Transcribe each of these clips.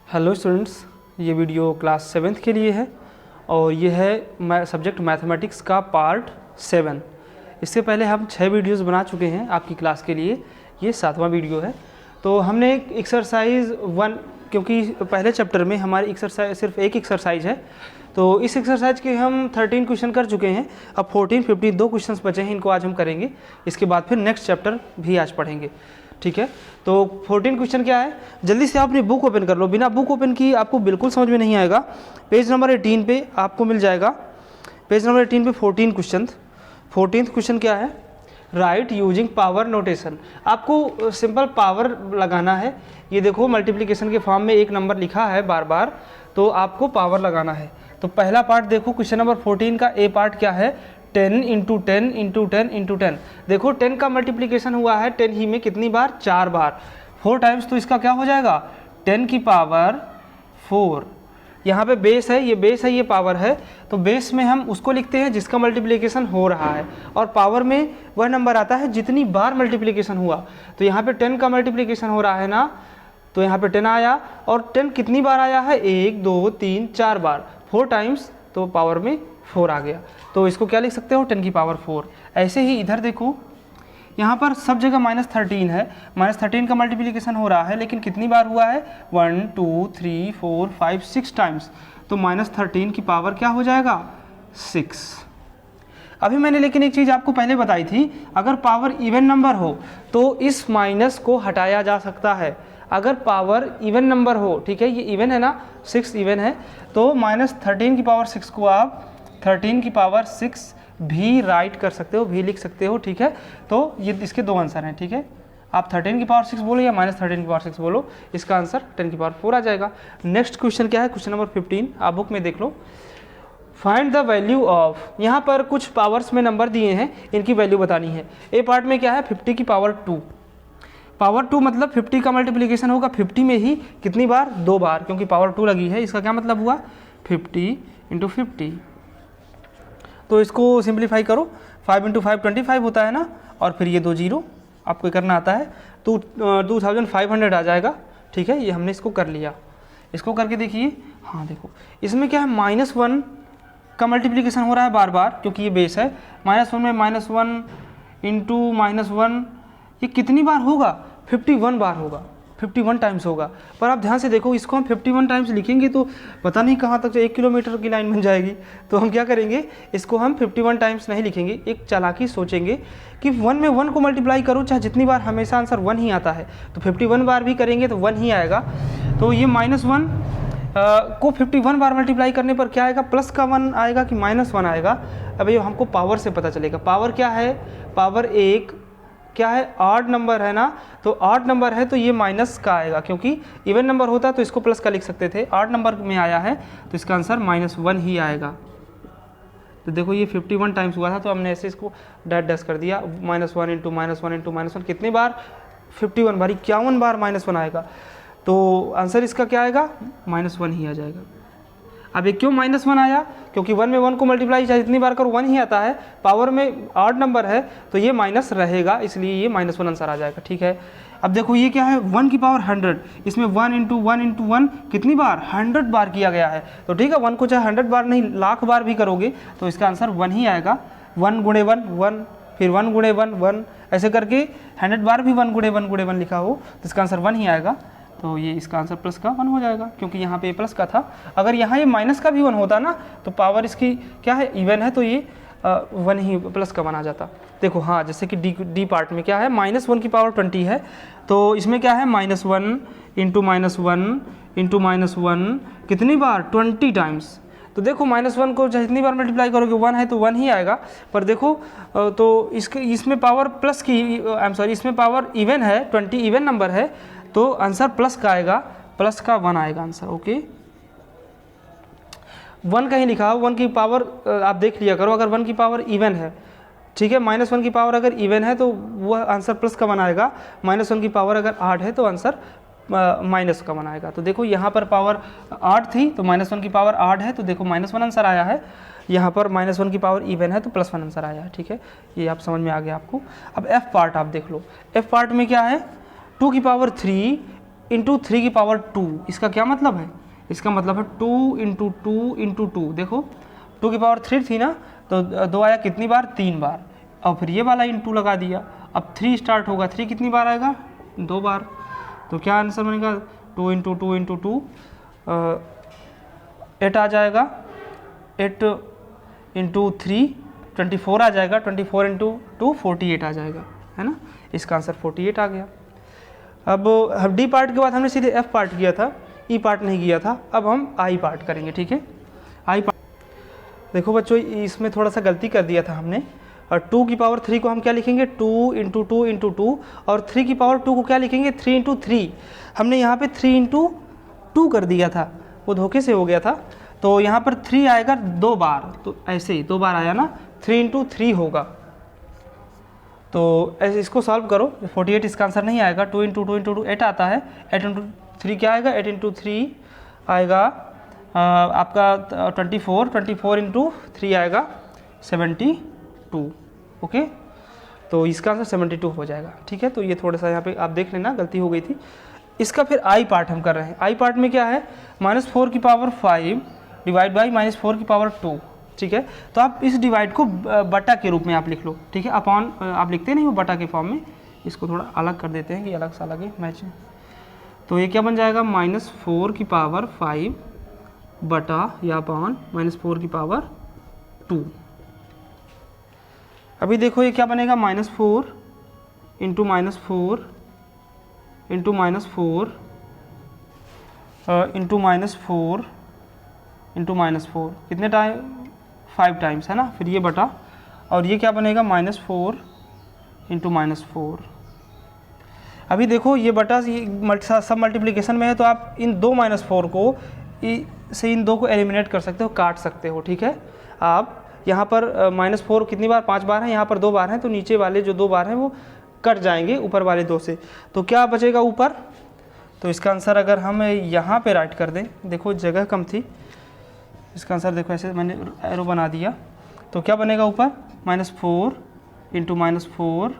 Hello students, ये video class 7th के लिए है और ये है सब्जेक्ट मैथमेटिक्स का पार्ट 7। इससे पहले हम 6 वीडियोस बना चुके हैं आपकी क्लास के लिए, ये 7वां वीडियो है। तो हमने एक्सरसाइज 1, क्योंकि पहले चैप्टर में हमारी एक्सरसाइज सिर्फ एक एक्सरसाइज है, तो इस एक्सरसाइज के हम 13 क्वेश्चन कर चुके हैं। अब 14, 15 2 क्वेश्चन बचे हैं, इनको आज हम करेंगे। इसके बाद फिर नेक्स्ट चैप्टर भी आज पढ़ेंगे, ठीक है। तो 14 क्वेश्चन क्या है, जल्दी से आप अपनी बुक ओपन कर लो। बिना बुक ओपन की आपको बिल्कुल समझ में नहीं आएगा। पेज नंबर 18 पे आपको मिल जाएगा। पेज नंबर 18 पे 14 क्वेश्चन। 14th क्वेश्चन क्या है, राइट यूजिंग पावर नोटेशन। आपको सिंपल पावर लगाना है। ये देखो मल्टीप्लिकेशन के फॉर्म में एक नंबर लिखा है बार बार, तो आपको पावर लगाना है। तो पहला पार्ट देखो, क्वेश्चन नंबर 14 का ए पार्ट क्या है, 10 इंटू 10 इंटू 10 इंटू 10। देखो 10 का मल्टीप्लिकेशन हुआ है 10 ही में कितनी बार, 4 बार, 4 टाइम्स। तो इसका क्या हो जाएगा, 10 की पावर 4। यहाँ पे बेस है, ये बेस है, ये पावर है। तो बेस में हम उसको लिखते हैं जिसका मल्टीप्लिकेशन हो रहा है, और पावर में वह नंबर आता है जितनी बार मल्टीप्लिकेशन हुआ। तो यहाँ पे 10 का मल्टीप्लिकेशन हो रहा है ना, तो यहाँ पे 10 आया, और 10 कितनी बार आया है, 1 2 3 4 बार, 4 टाइम्स, तो पावर में 4 आ गया। तो इसको क्या लिख सकते हो, 10 की पावर 4। ऐसे ही इधर देखो, यहाँ पर सब जगह -13 है। -13 का मल्टीप्लिकेशन हो रहा है, लेकिन कितनी बार हुआ है, 1 2 3 4 5 6 टाइम्स। तो -13 की पावर क्या हो जाएगा, 6। अभी मैंने लेकिन एक चीज़ आपको पहले बताई थी, अगर पावर इवन नंबर हो तो इस माइनस को हटाया जा सकता है। अगर पावर इवन नंबर हो, ठीक है, ये इवन है ना, 6 इवन है, तो -13 की पावर 6 को आप 13 की पावर 6 भी राइट कर सकते हो, भी लिख सकते हो, ठीक है। तो ये इसके 2 आंसर हैं, ठीक है। आप 13 की पावर 6 बोलो या -13 की पावर 6 बोलो, इसका आंसर 10 की पावर 4 आ जाएगा। नेक्स्ट क्वेश्चन क्या है, क्वेश्चन नंबर 15, आप बुक में देख लो। फाइंड द वैल्यू ऑफ, यहाँ पर कुछ पावर्स में नंबर दिए हैं, इनकी वैल्यू बतानी है। ए पार्ट में क्या है, 50 की पावर 2। पावर 2 मतलब 50 का मल्टीप्लिकेशन होगा 50 में ही कितनी बार, 2 बार, क्योंकि पावर 2 लगी है। इसका क्या मतलब हुआ, 50 × 50। तो इसको सिंप्लीफाई करो, 5 × 5 25 होता है ना, और फिर ये 2 जीरो आपको करना आता है, तो 2500 आ जाएगा, ठीक है। ये हमने इसको कर लिया। इसको करके देखिए, हाँ देखो इसमें क्या है, -1 का मल्टीप्लिकेशन हो रहा है बार बार, क्योंकि ये बेस है। -1 में -1 इंटू -1, ये कितनी बार होगा, 51 बार होगा, 51 टाइम्स होगा। पर आप ध्यान से देखो, इसको हम 51 टाइम्स लिखेंगे तो पता नहीं कहाँ तक 1 किलोमीटर की लाइन बन जाएगी। तो हम क्या करेंगे, इसको हम 51 टाइम्स नहीं लिखेंगे, एक चालाकी सोचेंगे कि 1 में 1 को मल्टीप्लाई करो, चाहे जितनी बार, हमेशा आंसर 1 ही आता है। तो 51 बार भी करेंगे तो 1 ही आएगा। तो ये -1 को 51 बार मल्टीप्लाई करने पर क्या आएगा, प्लस का 1 आएगा कि -1 आएगा। अब ये हमको पावर से पता चलेगा। पावर क्या है, पावर एक क्या है, ऑड नंबर है ना, तो ऑड नंबर है तो ये माइनस का आएगा, क्योंकि इवन नंबर होता तो इसको प्लस का लिख सकते थे। ऑड नंबर में आया है तो इसका आंसर -1 ही आएगा। तो देखो ये 51 टाइम्स हुआ था, तो हमने ऐसे इसको डैश कर दिया, -1 × -1 × -1 कितनी बार, 51 बार, 51 बार -1 आएगा। तो आंसर इसका क्या आएगा, -1 ही आ जाएगा। अब ये क्यों -1 आया, क्योंकि 1 में 1 को मल्टीप्लाई चाहे जितनी बार करो 1 ही आता है। पावर में ऑड नंबर है तो ये माइनस रहेगा, इसलिए ये -1 आंसर आ जाएगा, ठीक है। अब देखो ये क्या है, 1 की पावर 100, इसमें 1 × 1 × 1 कितनी बार, 100 बार किया गया है। तो ठीक है, 1 को चाहे 100 बार नहीं, लाख बार भी करोगे तो इसका आंसर 1 ही आएगा। 1 × 1 1, फिर 1 × 1 1, ऐसे करके 100 बार भी 1 × 1 × 1 लिखा हो तो इसका आंसर 1 ही आएगा। तो ये इसका आंसर प्लस का 1 हो जाएगा, क्योंकि यहाँ पे प्लस का था। अगर यहाँ ये माइनस का भी 1 होता ना, तो पावर इसकी क्या है, इवन है, तो ये 1 ही प्लस का 1 आ जाता। देखो हाँ, जैसे कि डी पार्ट में क्या है, -1 की पावर 20 है, तो इसमें क्या है, -1 × -1 × -1 कितनी बार, 20 टाइम्स। तो देखो -1 को जितनी बार मल्टीप्लाई करोगे 1 है तो 1 ही आएगा। पर देखो तो इसमें पावर प्लस की, इसमें पावर इवन है, 20 इवन नंबर है, तो आंसर प्लस का आएगा, प्लस का 1 आएगा आंसर, ओके। 1 कहीं लिखा हो, 1 की पावर आप देख लिया करो, अगर 1 की पावर इवन है, ठीक है, -1 की पावर अगर इवन है तो वह आंसर प्लस का 1 आएगा। -1 की पावर अगर 8 है तो आंसर माइनस का 1 आएगा। तो देखो यहाँ पर पावर 8 थी, तो -1 की पावर 8 है, तो देखो -1 आंसर आया है। यहाँ पर -1 की पावर इवन है तो +1 आंसर आया है, ठीक है। ये आप समझ में आ गया आपको। अब एफ पार्ट आप देख लो। एफ पार्ट में क्या है, 2 की पावर 3 इंटू 3 की पावर 2। इसका क्या मतलब है? इसका मतलब है 2 इंटू 2 इंटू 2। देखो 2 की पावर 3 थी ना, तो 2 आया कितनी बार? 3 बार। और फिर ये वाला इंटू लगा दिया, अब 3 स्टार्ट होगा, 3 कितनी बार आएगा? 2 बार। तो क्या आंसर बनेगा? 2 इंटू 2 इंटू 2 8 आ जाएगा, 8 इंटू 3 24 आ जाएगा, 24 इंटू 2 48 आ जाएगा, है ना। इसका आंसर 48 आ गया। अब डी पार्ट के बाद हमने सीधे एफ पार्ट किया था, ई पार्ट नहीं किया था। अब हम आई पार्ट करेंगे, ठीक है। आई पार्ट देखो बच्चों, इसमें थोड़ा सा गलती कर दिया था हमने। और 2 की पावर 3 को हम क्या लिखेंगे? 2 इंटू 2 इंटू 2। और 3 की पावर 2 को क्या लिखेंगे? 3 इंटू 3। हमने यहाँ पे 3 इंटू 2 कर दिया था, वो धोखे से हो गया था। तो यहाँ पर 3 आएगा 2 बार, तो ऐसे ही 2 बार आया ना, 3 इंटू 3 होगा। तो ऐसे इसको सॉल्व करो, 48 इसका आंसर नहीं आएगा। 2 इंटू 2 इंटू 2 8 आता है, 8 इंटू 3 क्या आएगा? 8 इंटू 3 आएगा आपका 24 इंटू 3 आएगा 72। ओके, तो इसका आंसर 72 हो जाएगा, ठीक है। तो ये थोड़ा सा यहाँ पे आप देख लेना, गलती हो गई थी। इसका फिर आई पार्ट हम कर रहे हैं। आई पार्ट में क्या है? -4 की पावर 5 डिवाइड बाई -4 की पावर 2, ठीक है। तो आप इस डिवाइड को बटा के रूप में आप लिख लो, ठीक है। अपॉन आप लिखते नहीं हो बटा के फॉर्म में, इसको थोड़ा अलग कर देते हैं कि अलग सा लगे मैच। तो ये क्या बन जाएगा? -4 की पावर 5 बटा या अपॉन -4 की पावर 2। अभी देखो ये क्या बनेगा? -4 इंटू -4 इंटू -4 इंटू -4 इंटू -4, कितने टाइम? 5 टाइम्स, है ना। फिर ये बटा, और ये क्या बनेगा? -4 इंटू -4। अभी देखो ये बटा सब मल्टीप्लिकेशन में है, तो आप इन 2 -4 को से इन 2 को एलिमिनेट कर सकते हो, काट सकते हो, ठीक है। आप यहाँ पर -4 कितनी बार? 5 बार है, यहाँ पर 2 बार हैं, तो नीचे वाले जो 2 बार हैं वो कट जाएंगे ऊपर वाले 2 से। तो क्या बचेगा ऊपर? तो इसका आंसर अगर हम यहाँ पे राइट कर दें, देखो जगह कम थी, इसका आंसर देखो ऐसे मैंने एरो बना दिया, तो क्या बनेगा ऊपर? -4 इंटू -4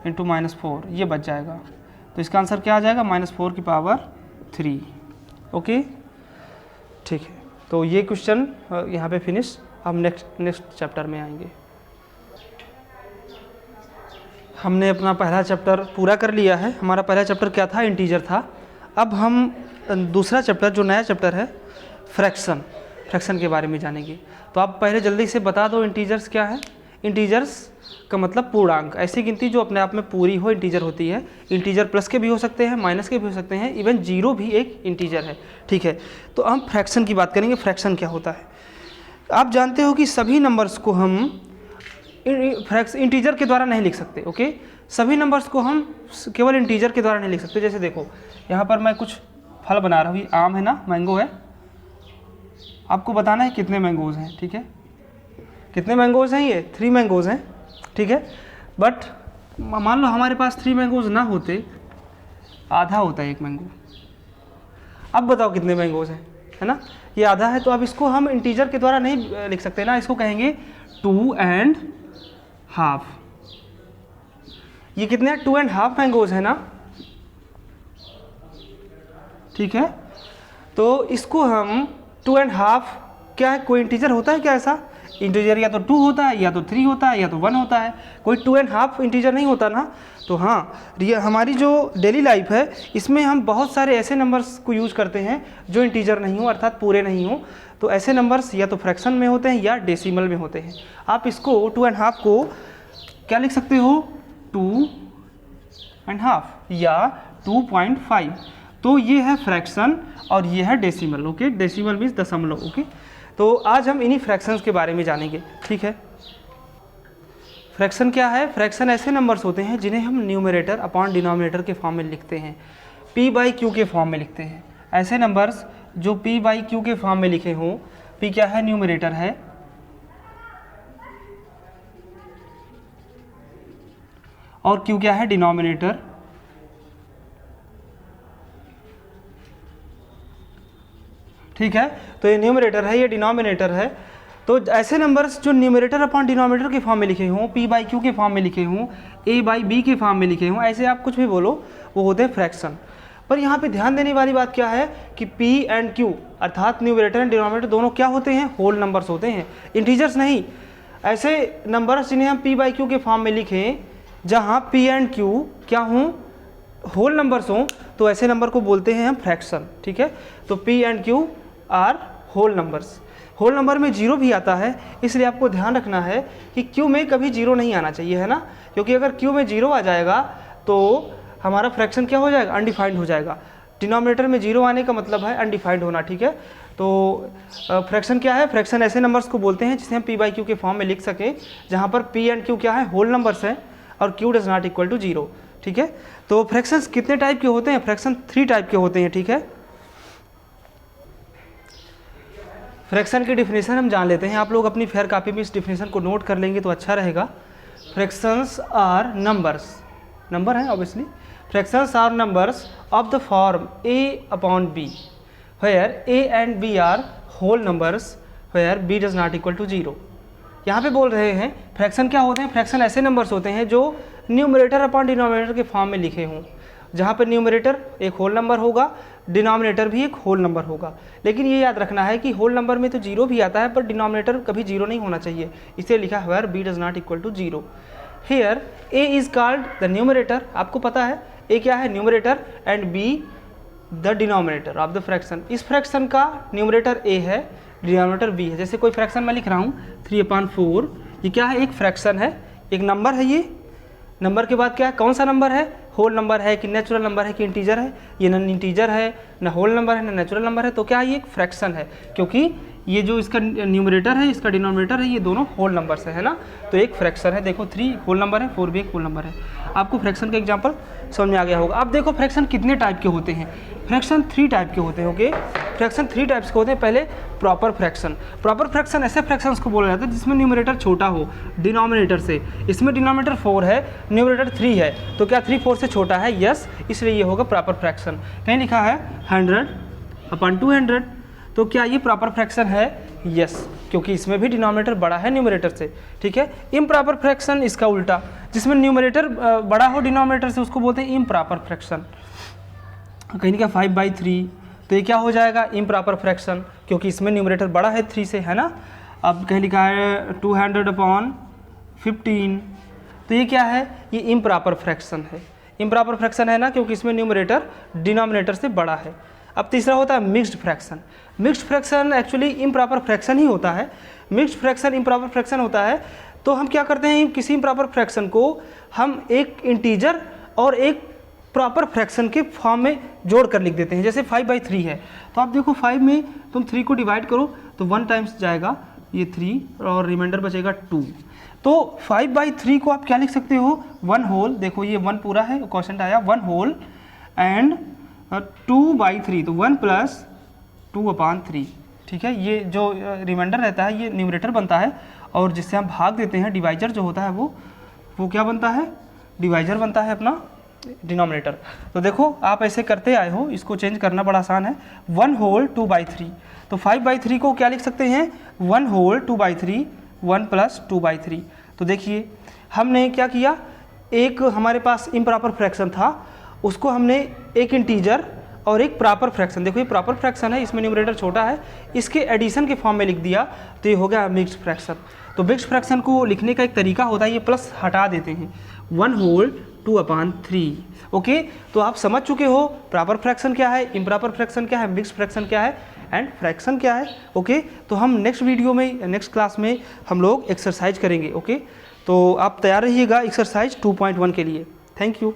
इंटू -4, ये बच जाएगा। तो इसका आंसर क्या आ जाएगा? -4 की पावर 3। ओके, ठीक है। तो ये क्वेश्चन यहाँ पे फिनिश। हम नेक्स्ट चैप्टर में आएंगे। हमने अपना पहला चैप्टर पूरा कर लिया है। हमारा पहला चैप्टर क्या था? इंटीजर था। अब हम दूसरा चैप्टर, जो नया चैप्टर है, फ्रैक्शन के बारे में जानेंगे। तो आप पहले जल्दी से बता दो इंटीजर्स क्या है। इंटीजर्स का मतलब पूर्णांक, ऐसी गिनती जो अपने आप में पूरी हो, इंटीजर होती है। इंटीजर प्लस के भी हो सकते हैं, माइनस के भी हो सकते हैं, इवन 0 भी एक इंटीजर है, ठीक है। तो हम फ्रैक्शन की बात करेंगे। फ्रैक्शन क्या होता है? आप जानते हो कि सभी नंबर्स को हम इंटीजर के द्वारा नहीं लिख सकते, ओके। सभी नंबर्स को हम केवल इंटीजर के द्वारा नहीं लिख सकते। जैसे देखो यहाँ पर मैं कुछ फल बना रहा हूँ, ये आम है ना, मैंगो है। आपको बताना है कितने मैंगोज़ हैं, ठीक है। कितने मैंगोज़ हैं? ये 3 मैंगोज़ हैं, ठीक है। बट मान लो हमारे पास 3 मैंगोज़ ना होते, आधा होता है 1 मैंगो। अब बताओ कितने मैंगोज़ हैं, है ना। ये आधा है, तो अब इसको हम इंटीजर के द्वारा नहीं लिख सकते ना, इसको कहेंगे 2.5। ये कितने? 2.5 मैंगोज़ है ना, ठीक है। तो इसको हम 2.5, क्या है? कोई इंटीजर होता है क्या ऐसा? इंटीजर या तो 2 होता है, या तो 3 होता है, या तो 1 होता है। कोई 2.5 इंटीजर नहीं होता ना। तो हाँ, हमारी जो डेली लाइफ है, इसमें हम बहुत सारे ऐसे नंबर्स को यूज़ करते हैं जो इंटीजर नहीं हो, अर्थात पूरे नहीं हो। तो ऐसे नंबर्स या तो फ्रैक्शन में होते हैं या डेसिमल में होते हैं। आप इसको 2.5 को क्या लिख सकते हो? 2.5 या 2.5। तो ये है फ्रैक्शन और ये है डेसिमल, ओके। डेसिमल मीन्स दशमलव, ओके। तो आज हम इन्हीं फ्रैक्शंस के बारे में जानेंगे, ठीक है। फ्रैक्शन क्या है? फ्रैक्शन ऐसे नंबर्स होते हैं जिन्हें हम न्यूमरेटर अपॉन डिनोमिनेटर के फॉर्म में लिखते हैं, p/q के फॉर्म में लिखते हैं। ऐसे नंबर्स जो p/q के फॉर्म में लिखे हों, p क्या है? न्यूमरेटर है, और q क्या है? डिनोमिनेटर। ठीक है, तो ये न्यूमरेटर है, ये डिनोमिनेटर है। तो ऐसे नंबर्स जो न्यूमरेटर अपॉन डिनोमिनेटर के फॉर्म में लिखे हों, p/q के फॉर्म में लिखे हों, a/b के फॉर्म में लिखे हों, ऐसे आप कुछ भी बोलो, वो होते हैं फ्रैक्शन। पर यहाँ पे ध्यान देने वाली बात क्या है कि P एंड Q अर्थात न्यूमरेटर एंड डिनोमिनेटर दोनों क्या होते हैं, होल नंबर्स होते हैं, इंटीजर्स नहीं। ऐसे नंबर्स जिन्हें हम P बाई Q के फॉर्म में लिखें जहाँ P एंड Q क्या हों, होल नंबर्स हों, तो ऐसे नंबर को बोलते हैं हम फ्रैक्शन। ठीक है, तो P and Q are whole numbers. Whole number में जीरो भी आता है, इसलिए आपको ध्यान रखना है कि Q में कभी जीरो नहीं आना चाहिए, है ना, क्योंकि अगर Q में जीरो आ जाएगा तो हमारा फ्रैक्शन क्या हो जाएगा, अनडिफाइंड हो जाएगा। डिनोमिनेटर में जीरो आने का मतलब है अनडिफाइंड होना। ठीक है, तो फ्रैक्शन क्या है, फ्रैक्शन ऐसे नंबर्स को बोलते हैं जिसे हम P बाई Q के फॉर्म में लिख सकें जहाँ पर P एंड Q क्या है, होल नंबर्स हैं और Q does not equal to zero. ठीक है, तो फ्रैक्शंस कितने टाइप के होते हैं, फ्रैक्शन 3 टाइप के होते हैं। ठीक है, फ्रैक्शन की डिफिनेशन हम जान लेते हैं। आप लोग अपनी फेयर कॉपी में इस डिफिनेशन को नोट कर लेंगे तो अच्छा रहेगा। फ्रैक्शंस आर नंबर्स, नंबर हैं obviously. Fractions are numbers of the form a upon b where a and b are whole numbers where b does not equal to zero. यहाँ पे बोल रहे हैं फ्रैक्शन क्या होते हैं, फ्रैक्शन ऐसे नंबर्स होते हैं जो न्यूमरेटर अपॉन डिनोमिनेटर के फॉर्म में लिखे हों, जहाँ पर न्यूमरेटर एक होल नंबर होगा, डिनोमिनेटर भी एक होल नंबर होगा। लेकिन ये याद रखना है कि होल नंबर में तो जीरो भी आता है पर डिनोमिनेटर कभी जीरो नहीं होना चाहिए, इसलिए लिखा है where b does not equal to zero. Here a is called the numerator, आपको पता है a क्या है, numerator, and b the denominator of the fraction. इस फ्रैक्शन का न्यूमरेटर a है, डिनोमिनेटर b है। जैसे कोई फ्रैक्शन मैं लिख रहा हूँ 3/4, ये क्या है, एक फ्रैक्शन है, एक नंबर है। ये नंबर के बाद क्या है, कौन सा नंबर है, होल नंबर है कि नेचुरल नंबर है कि इंटीजर है, ये न इंटीजर है, न होल नंबर है, न नेचुरल नंबर है, तो क्या ये एक फ्रैक्शन है, क्योंकि ये जो इसका न्यूमरेटर है, इसका डिनोमिनेटर है, ये दोनों होल नंबर्स है ना, तो एक फ्रैक्शन है। देखो 3 होल नंबर है, 4 भी एक होल नंबर है। आपको फ्रैक्शन का एग्जांपल समझ में आ गया होगा। अब देखो फ्रैक्शन कितने टाइप के होते हैं, फ्रैक्शन 3 टाइप के होते हैं। ओके, फ्रैक्शन 3 टाइप्स के होते हैं। पहले प्रॉपर फ्रैक्शन। प्रॉपर फ्रैक्शन ऐसे फ्रैक्शंस को बोला जाता है जिसमें न्यूमरेटर छोटा हो डिनोमिनेटर से। इसमें डिनोमिनेटर 4 है, न्यूमरेटर 3 है, तो क्या 3 4 से छोटा है, यस, इसलिए ये होगा प्रॉपर फ्रैक्शन। कहीं लिखा है 100/200, तो क्या ये प्रॉपर फ्रैक्शन है, यस, क्योंकि इसमें भी डिनोमिनेटर बड़ा है न्यूमरेटर से। ठीक है, इम्प्रॉपर फ्रैक्शन इसका उल्टा, जिसमें न्यूमरेटर बड़ा हो डिनोमिनेटर से, उसको बोलते हैं इम्प्रॉपर फ्रैक्शन। कहीं लिखा 5/3, तो ये क्या हो जाएगा, इम्प्रॉपर फ्रैक्शन, क्योंकि इसमें न्यूमरेटर बड़ा है 3 से, है ना। अब कहीं लिखा है 200/15, तो ये क्या है, ये इम्प्रॉपर फ्रैक्शन है। इम्प्रॉपर फ्रैक्शन है ना, क्योंकि इसमें न्यूमरेटर डिनोमिनेटर से बड़ा है। अब तीसरा होता है mixed fraction. Mixed fraction actually improper fraction ही होता है। मिक्स्ड फ्रैक्शन इम्प्रॉपर फ्रैक्शन होता है, तो हम क्या करते हैं, किसी इम्प्रॉपर फ्रैक्शन को हम एक इंटीजर और एक प्रॉपर फ्रैक्शन के फॉर्म में जोड़ कर लिख देते हैं। जैसे 5/3 है, तो आप देखो 5 में तुम 3 को डिवाइड करो तो 1 टाइम्स जाएगा ये 3 और रिमाइंडर बचेगा 2। तो 5/3 को आप क्या लिख सकते हो, 1 होल, देखो ये 1 पूरा है, क्वेश्चन आया 1 होल एंड 2/3, तो 1 + 2/3। ठीक है, ये जो रिमाइंडर रहता है ये न्यूमरेटर बनता है, और जिससे हम भाग देते हैं डिवाइजर जो होता है वो क्या बनता है, डिवाइजर बनता है अपना डिनोमिनेटर। तो देखो आप ऐसे करते आए हो, इसको चेंज करना बड़ा आसान है। 1 होल 2/3, तो 5/3 को क्या लिख सकते हैं, 1 होल 2/3, 1 + 2/3। तो देखिए हमने क्या किया, एक हमारे पास इम्प्रॉपर फ्रैक्शन था, उसको हमने एक इंटीजर और एक प्रॉपर फ्रैक्शन, देखो ये प्रॉपर फ्रैक्शन है, इसमें न्यूमरेटर छोटा है, इसके एडिशन के फॉर्म में लिख दिया, तो ये हो गया मिक्स्ड फ्रैक्शन। तो मिक्स्ड फ्रैक्शन को लिखने का एक तरीका होता है, ये प्लस हटा देते हैं, 1 होल 2/3। ओके, तो आप समझ चुके हो प्रॉपर फ्रैक्शन क्या है, इम्प्रॉपर फ्रैक्शन क्या है, मिक्स्ड फ्रैक्शन क्या है एंड फ्रैक्शन क्या है। ओके, तो हम नेक्स्ट वीडियो में, नेक्स्ट क्लास में हम लोग एक्सरसाइज करेंगे। ओके, तो आप तैयार रहिएगा एक्सरसाइज 2.1 के लिए। Thank you.